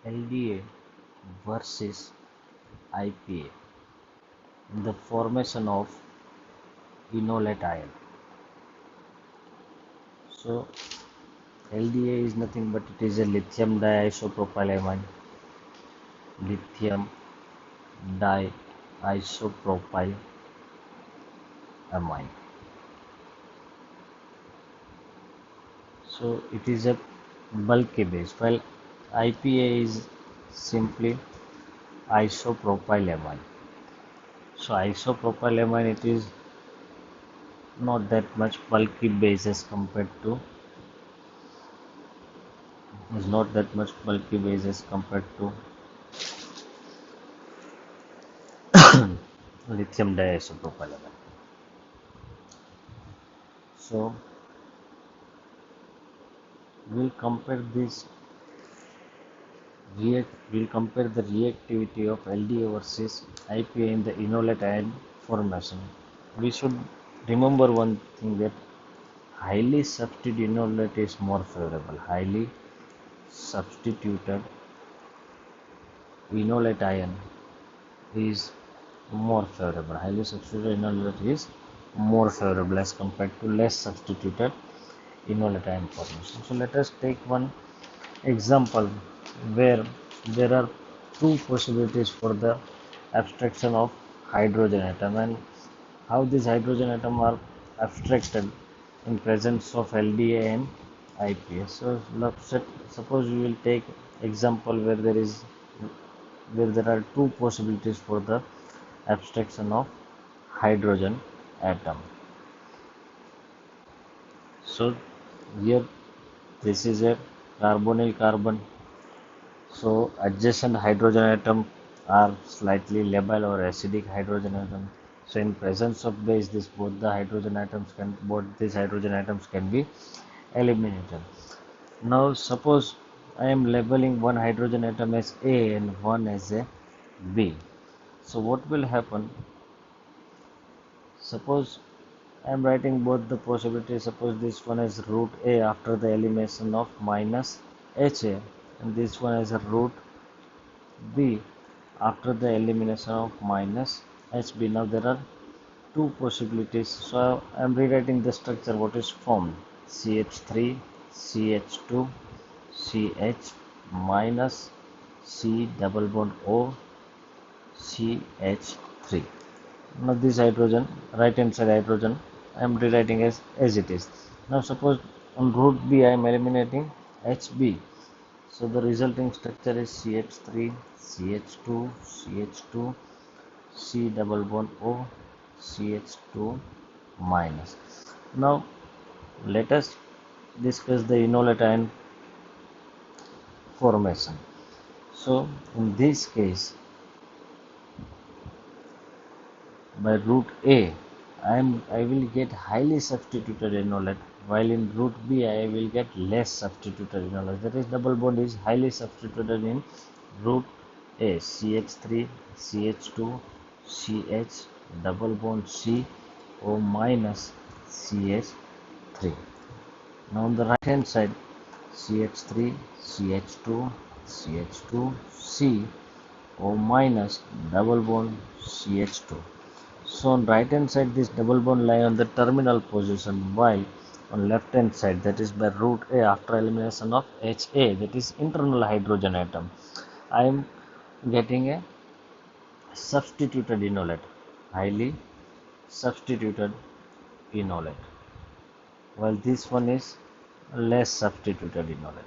LDA versus IPA in the formation of enolate ion. So LDA is nothing but it is a lithium diisopropylamine. Lithium diisopropylamine. So it is a bulky base, while IPA is simply isopropylamine. So isopropylamine it not that much bulky base as compared to is not that much bulky base as compared to lithium diisopropylamine. So we'll compare this we'll compare the reactivity of LDA versus IPA in the enolate ion formation. We should remember one thing that highly substituted enolate is more favorable. Highly substituted enolate ion is more favorable. Highly substituted enolate is more favorable as compared to less substituted enolate ion formation. So let us take one example where there are two possibilities for the abstraction of hydrogen atom and how these hydrogen atom are abstracted in presence of LDA and IPA. So suppose we will take example where there are two possibilities for the abstraction of hydrogen atom. So here this is a carbonyl carbon. So adjacent hydrogen atom are slightly labile or acidic hydrogen atom. So in presence of base, both these hydrogen atoms can be eliminated. Now suppose I am labeling one hydrogen atom as A and one as a B. So what will happen? Suppose I am writing both the possibilities. Suppose this one is root A after the elimination of minus HA and this one is a root B after the elimination of minus HB. Now there are two possibilities. So I am rewriting the structure what is formed CH3 CH2 CH minus C double bond O CH3. Now this hydrogen, right hand side hydrogen, I am rewriting as it is. Now suppose on root B I am eliminating HB. So the resulting structure is CH3, CH2, CH2, C double bond O, CH2 minus. Now let us discuss the enolate ion formation. So in this case, by root A, I will get highly substituted enolate, while in root B I will get less substituted enolate. That is, double bond is highly substituted in root A, CH3, CH2, CH double bond C O minus CH3. Now on the right hand side, CH3, CH2, CH2, C O minus double bond CH2. So on right hand side this double bond lie on the terminal position, while on left hand side, that is by root A after elimination of HA, that is internal hydrogen atom, I am getting a substituted enolate, highly substituted enolate, while this one is less substituted enolate.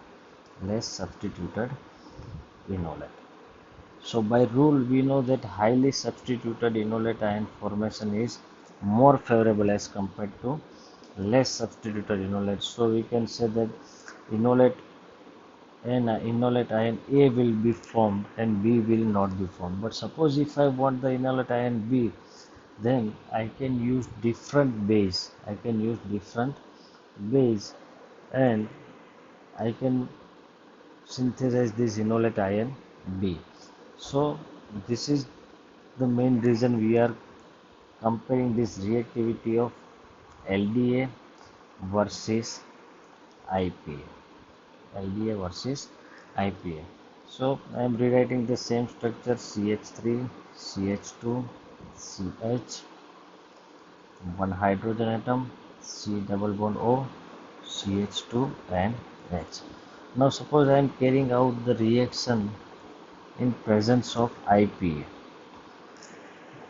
So by rule we know that highly substituted enolate ion formation is more favorable as compared to less substituted enolate. So we can say that enolate enolate ion A will be formed and B will not be formed. But suppose if I want the enolate ion B, then I can use different base. And I can synthesize this enolate ion B. So this is the main reason we are comparing this reactivity of LDA versus IPA. LDA versus IPA. So I am rewriting the same structure CH3, CH2, CH, one hydrogen atom, C double bond O, CH2 and H. Now suppose I am carrying out the reaction in presence of IPA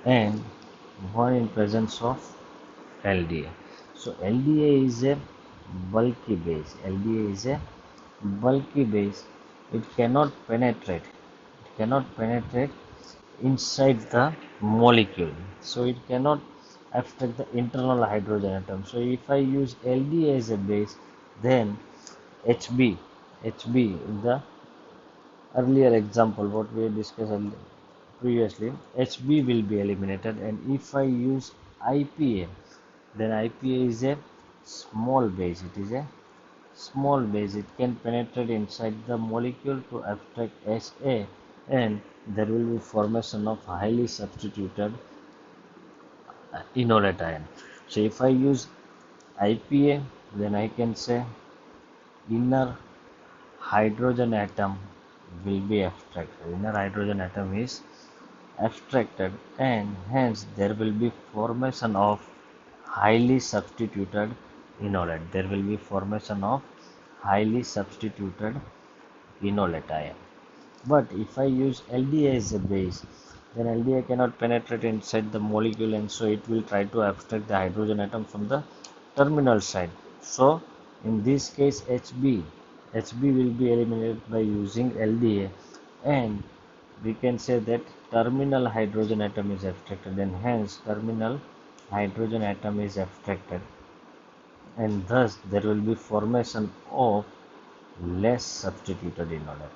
and one in presence of LDA. So LDA is a bulky base. LDA is a bulky base. It cannot penetrate. It cannot penetrate inside the molecule. So it cannot affect the internal hydrogen atom. So if I use LDA as a base, then HB, HB in the earlier example what we discussed previously, HB will be eliminated, and if I use IPA, then IPA is a small base. It is a small base. It can penetrate inside the molecule to affect SA, and there will be formation of highly substituted enolate ion. So if I use IPA, then I can say inner hydrogen atom will be abstracted. Inner hydrogen atom is abstracted, and hence there will be formation of highly substituted enolate. There will be formation of highly substituted enolate ion. But if I use LDA as a base, then LDA cannot penetrate inside the molecule, and so it will try to abstract the hydrogen atom from the terminal side. So in this case HB will be eliminated by using LDA, and we can say that terminal hydrogen atom is abstracted, and hence terminal hydrogen atom is abstracted, and thus there will be formation of less substituted enolate.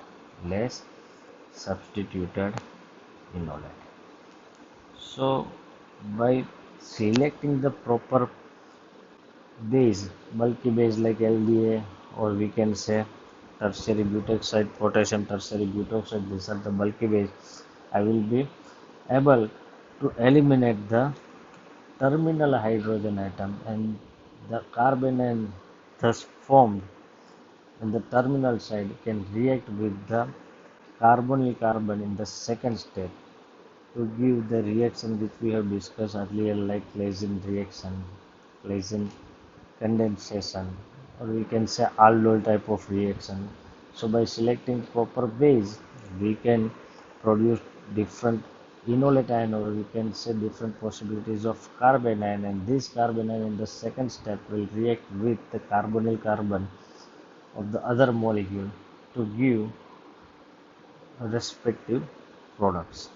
Less substituted enolate. So by selecting the proper base, bulky base like LDA, or we can say tertiary butoxide, potassium tertiary butoxide, these are the bulky base, I will be able to eliminate the terminal hydrogen atom, and the carbon and thus formed in the terminal side can react with the carbonyl carbon in the second step to give the reaction which we have discussed earlier, like Claisen reaction, Claisen condensation, or we can say aldol type of reaction. So by selecting proper base, we can produce different enolate ion, or we can say different possibilities of carbon ion, and this carbon ion in the second step will react with the carbonyl carbon of the other molecule to give respective products.